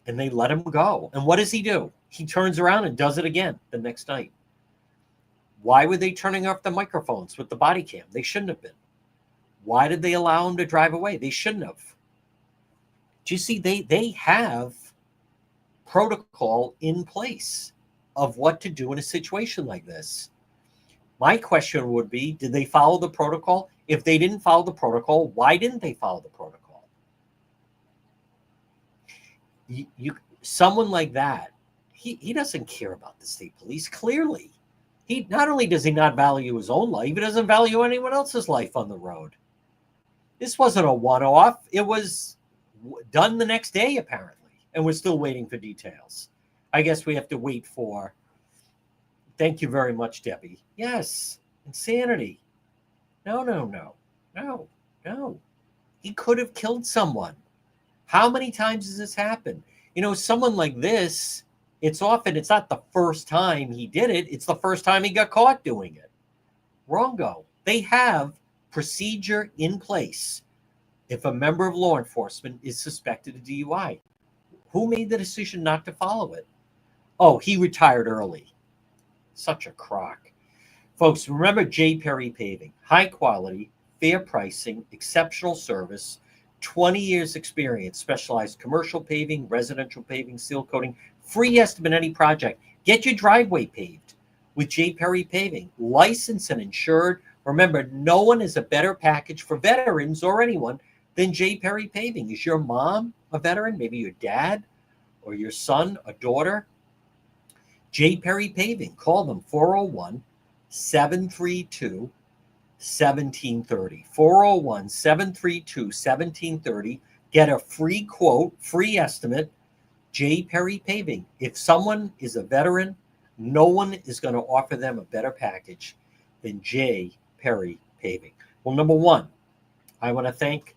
And they let him go. And what does he do? He turns around and does it again the next night. Why were they turning off the microphones with the body cam? They shouldn't have been. Why did they allow him to drive away? They shouldn't have. Do you see, they have protocol in place of what to do in a situation like this. My question would be, did they follow the protocol? If they didn't follow the protocol, why didn't they follow the protocol? Someone like that, he doesn't care about the state police. Clearly, he not only does he not value his own life, he doesn't value anyone else's life on the road. This wasn't a one-off. It was done the next day, apparently, and we're still waiting for details. I guess we have to wait for. Thank you very much, Debbie. Yes, insanity. No. He could have killed someone. How many times has this happened? Someone like this, it's not the first time he did it. It's the first time he got caught doing it. Wrongo. They have procedure in place. If a member of law enforcement is suspected of DUI, who made the decision not to follow it? Oh, he retired early. Such a crock. Folks, remember J. Perry Paving. High quality, fair pricing, exceptional service, 20 years experience, specialized commercial paving, residential paving, seal coating, free estimate any project. Get your driveway paved with J. Perry Paving. Licensed and insured. Remember, no one is a better package for veterans or anyone than J. Perry Paving. Is your mom a veteran? Maybe your dad or your son, a daughter? J. Perry Paving. Call them 401-732-1730. 401-732-1730. Get a free quote, free estimate. J. Perry Paving. If someone is a veteran, no one is going to offer them a better package than J. Perry Paving. Well, number one, I want to thank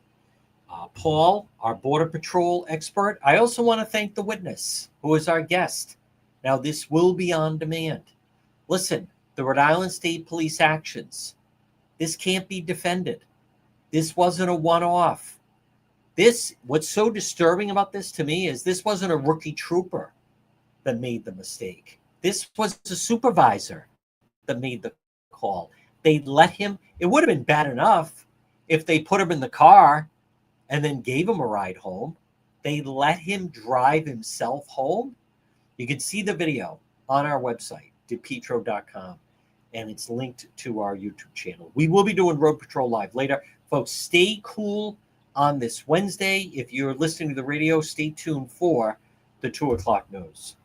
Paul, our Border Patrol expert. I also want to thank the witness, who is our guest. Now, this will be on demand. Listen, the Rhode Island State Police actions, this can't be defended. This wasn't a one-off. What's so disturbing about this to me is this wasn't a rookie trooper that made the mistake. This was a supervisor that made the call. They let him. It would have been bad enough if they put him in the car and then gave him a ride home. They let him drive himself home. You can see the video on our website, depetro.com, and it's linked to our YouTube channel. We will be doing Road Patrol Live later. Folks, stay cool on this Wednesday. If you're listening to the radio, stay tuned for the 2 o'clock news.